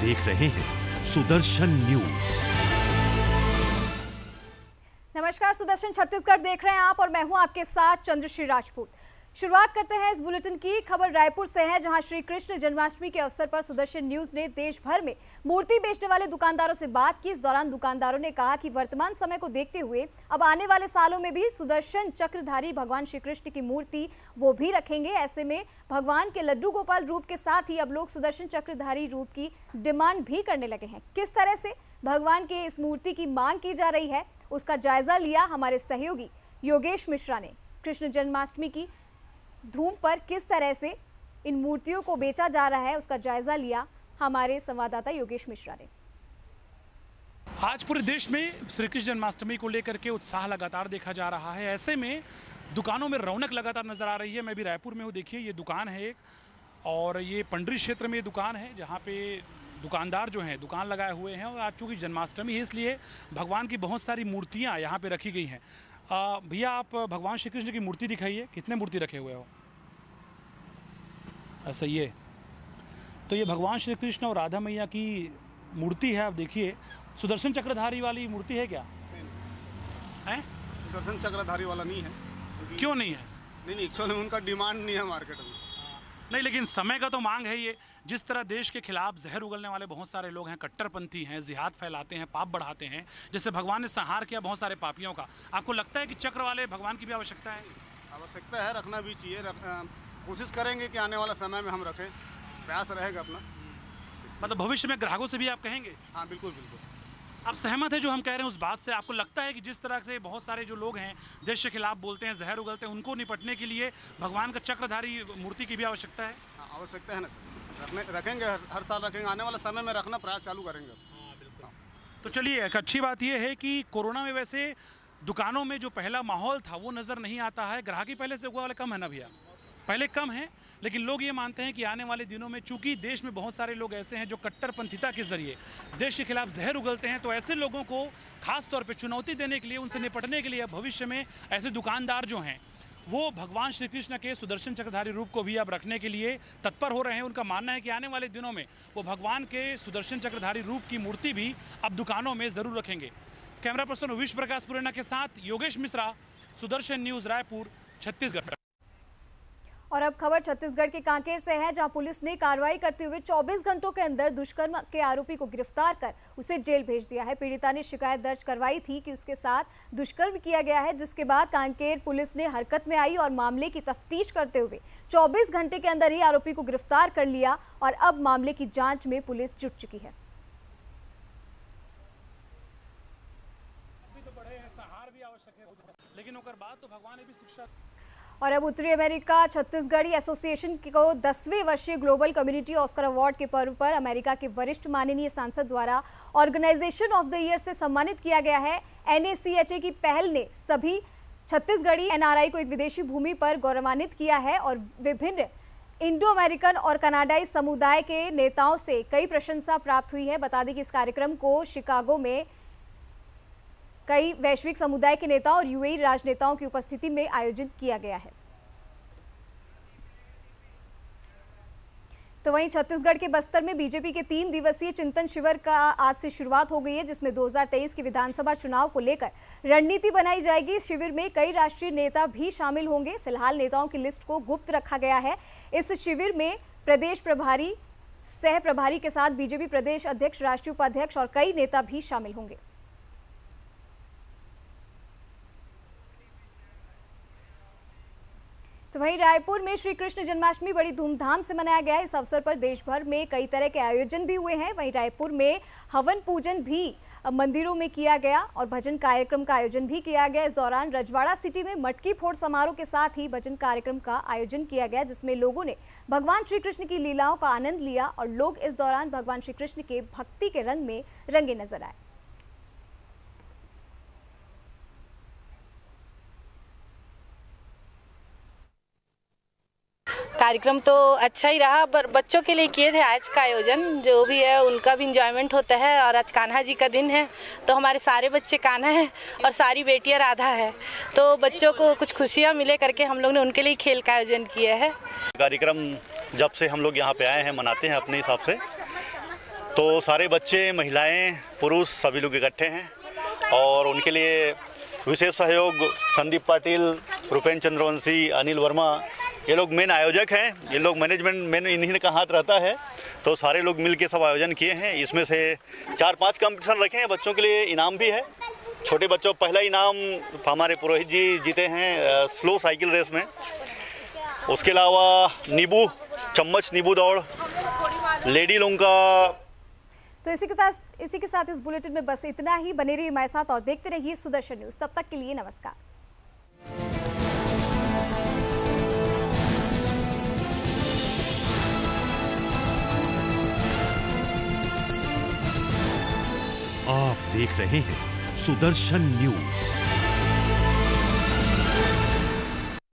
देख रहे हैं सुदर्शन न्यूज। नमस्कार, सुदर्शन छत्तीसगढ़ देख रहे हैं आप और मैं हूं आपके साथ चंद्रश्री राजपूत। शुरुआत करते हैं इस बुलेटिन की। खबर रायपुर से है, जहां श्री कृष्ण जन्माष्टमी के अवसर पर सुदर्शन न्यूज ने देश भर में मूर्ति बेचने वाले दुकानदारों से बात की। इस दौरान दुकानदारों ने कहा कि वर्तमान समय को देखते हुए अब आने वाले सालों में भी सुदर्शन चक्रधारी भगवान श्री कृष्ण की मूर्ति वो भी रखेंगे। ऐसे में भगवान के लड्डू गोपाल रूप के साथ ही अब लोग सुदर्शन चक्रधारी रूप की डिमांड भी करने लगे हैं। किस तरह से भगवान के इस मूर्ति की मांग की जा रही है, उसका जायजा लिया हमारे सहयोगी योगेश मिश्रा ने। कृष्ण जन्माष्टमी की धूम पर किस तरह से इन मूर्तियों को बेचा जा रहा है, उसका जायजा लिया हमारे संवाददाता योगेश मिश्रा ने। आज पूरे देश में श्री कृष्ण जन्माष्टमी को लेकर के उत्साह लगातार देखा जा रहा है। ऐसे में दुकानों में रौनक लगातार नजर आ रही है। मैं भी रायपुर में हूँ, देखिए ये दुकान है एक, और ये पंडरी क्षेत्र में ये दुकान है जहाँ पे दुकानदार जो हैं दुकान लगाए हुए हैं। और आज चूँकि जन्माष्टमी है इसलिए भगवान की बहुत सारी मूर्तियाँ यहाँ पे रखी गई हैं। भैया आप भगवान श्री कृष्ण की मूर्ति दिखाइए, कितने मूर्ति रखे हुए हो? ऐसा ये तो ये भगवान श्री कृष्ण और राधा मैया की मूर्ति है। आप देखिए सुदर्शन चक्रधारी वाली मूर्ति है क्या? है सुदर्शन चक्रधारी वाला नहीं है। क्यों नहीं है? नहीं, एक्चुअली उनका डिमांड नहीं है मार्केट में। नहीं, लेकिन समय का तो मांग है ये। जिस तरह देश के खिलाफ जहर उगलने वाले बहुत सारे लोग हैं, कट्टरपंथी हैं, जिहाद फैलाते हैं, पाप बढ़ाते हैं, जैसे भगवान ने संहार किया बहुत सारे पापियों का, आपको लगता है कि चक्र वाले भगवान की भी आवश्यकता है? आवश्यकता है, रखना भी चाहिए। कोशिश करेंगे कि आने वाला समय में हम रखें, प्रयास रहेगा अपना। मतलब भविष्य में ग्राहकों से भी आप कहेंगे? हाँ बिल्कुल बिल्कुल। आप सहमत है जो हम कह रहे हैं उस बात से? आपको लगता है कि जिस तरह से बहुत सारे जो लोग हैं देश के खिलाफ बोलते हैं, जहर उगलते हैं, उनको निपटने के लिए भगवान का चक्रधारी मूर्ति की भी आवश्यकता है? हाँ आवश्यकता है ना सर, रखेंगे, हर साल रखेंगे। आने वाला समय में रखना प्रयास चालू करेंगे। हाँ बिल्कुल। तो चलिए, एक अच्छी बात यह है कि कोरोना में वैसे दुकानों में जो पहला माहौल था वो नज़र नहीं आता है। ग्राहकी पहले से हुआ वाले कम है ना भैया? पहले कम है, लेकिन लोग ये मानते हैं कि आने वाले दिनों में चूंकि देश में बहुत सारे लोग ऐसे हैं जो कट्टरपंथिता के जरिए देश के खिलाफ जहर उगलते हैं, तो ऐसे लोगों को खास तौर पे चुनौती देने के लिए, उनसे निपटने के लिए भविष्य में ऐसे दुकानदार जो हैं वो भगवान श्री कृष्ण के सुदर्शन चक्रधारी रूप को भी अब रखने के लिए तत्पर हो रहे हैं। उनका मानना है कि आने वाले दिनों में वो भगवान के सुदर्शन चक्रधारी रूप की मूर्ति भी अब दुकानों में ज़रूर रखेंगे। कैमरा पर्सन विश्व प्रकाश पुरेना के साथ योगेश मिश्रा, सुदर्शन न्यूज़, रायपुर, छत्तीसगढ़। और अब खबर छत्तीसगढ़ के कांकेर से है, जहां पुलिस ने कार्रवाई करते हुए 24 घंटों के अंदर दुष्कर्म के आरोपी को गिरफ्तार कर उसे जेल भेज दिया है। पीड़िता ने शिकायत दर्ज करवाई थी कि उसके साथ दुष्कर्म किया गया है, जिसके बाद कांकेर पुलिस ने हरकत में आई और मामले की तफ्तीश करते हुए 24 घंटे के अंदर ही आरोपी को गिरफ्तार कर लिया और अब मामले की जांच में पुलिस जुट चुकी है। लेकिन ओकर बाद तो भगवान ने भी शिक्षा। और अब उत्तरी अमेरिका छत्तीसगढ़ी एसोसिएशन को 10वें वर्षीय ग्लोबल कम्युनिटी ऑस्कर अवार्ड के पर्व पर अमेरिका के वरिष्ठ माननीय सांसद द्वारा ऑर्गेनाइजेशन ऑफ द ईयर से सम्मानित किया गया है। NACHA की पहल ने सभी छत्तीसगढ़ी NRI को एक विदेशी भूमि पर गौरवान्वित किया है और विभिन्न इंडो अमेरिकन और कनाडाई समुदाय के नेताओं से कई प्रशंसा प्राप्त हुई है। बता दें कि इस कार्यक्रम को शिकागो में कई वैश्विक समुदाय के नेताओं और UAE राजनेताओं की उपस्थिति में आयोजित किया गया है। तो वहीं छत्तीसगढ़ के बस्तर में बीजेपी के 3 दिवसीय चिंतन शिविर का आज से शुरुआत हो गई है, जिसमें 2023 के विधानसभा चुनाव को लेकर रणनीति बनाई जाएगी। इस शिविर में कई राष्ट्रीय नेता भी शामिल होंगे। फिलहाल नेताओं की लिस्ट को गुप्त रखा गया है। इस शिविर में प्रदेश प्रभारी, सह प्रभारी के साथ बीजेपी प्रदेश अध्यक्ष, राष्ट्रीय उपाध्यक्ष और कई नेता भी शामिल होंगे। तो वहीं रायपुर में श्री कृष्ण जन्माष्टमी बड़ी धूमधाम से मनाया गया है। इस अवसर पर देश भर में कई तरह के आयोजन भी हुए हैं। वहीं रायपुर में हवन पूजन भी मंदिरों में किया गया और भजन कार्यक्रम का आयोजन भी किया गया। इस दौरान रजवाड़ा सिटी में मटकी फोड़ समारोह के साथ ही भजन कार्यक्रम का आयोजन किया गया, जिसमें लोगों ने भगवान श्री कृष्ण की लीलाओं का आनंद लिया और लोग इस दौरान भगवान श्री कृष्ण के भक्ति के रंग में रंगे नजर आए। कार्यक्रम तो अच्छा ही रहा, पर बच्चों के लिए किए थे आज का आयोजन। जो भी है उनका भी इंजॉयमेंट होता है और आज कान्हा जी का दिन है, तो हमारे सारे बच्चे कान्हा हैं और सारी बेटियां राधा है, तो बच्चों को कुछ खुशियां मिले करके हम लोग ने उनके लिए खेल का आयोजन किया है। कार्यक्रम जब से हम लोग यहाँ पे आए हैं मनाते हैं अपने हिसाब से, तो सारे बच्चे, महिलाएं, पुरुष सभी लोग इकट्ठे हैं और उनके लिए विशेष सहयोग संदीप पाटिल, रुपेंद्र चंद्रवंशी, अनिल वर्मा, ये लोग मेन आयोजक हैं। ये लोग मैनेजमेंट मेन इन्हीं का हाथ रहता है, तो सारे लोग मिल के सब आयोजन किए हैं। इसमें से 4-5 कंपटीशन रखे हैं, बच्चों के लिए इनाम भी है। छोटे बच्चों पहला इनाम हमारे पुरोहित जी जीते हैं स्लो साइकिल रेस में। उसके अलावा नींबू चम्मच नींबू दौड़, लेडी लोगों का। तो इसी के साथ इस बुलेटिन में बस इतना ही। बने रहिए हमारे साथ और देखते रहिए सुदर्शन न्यूज। तब तक के लिए नमस्कार। आप देख रहे हैं सुदर्शन न्यूज।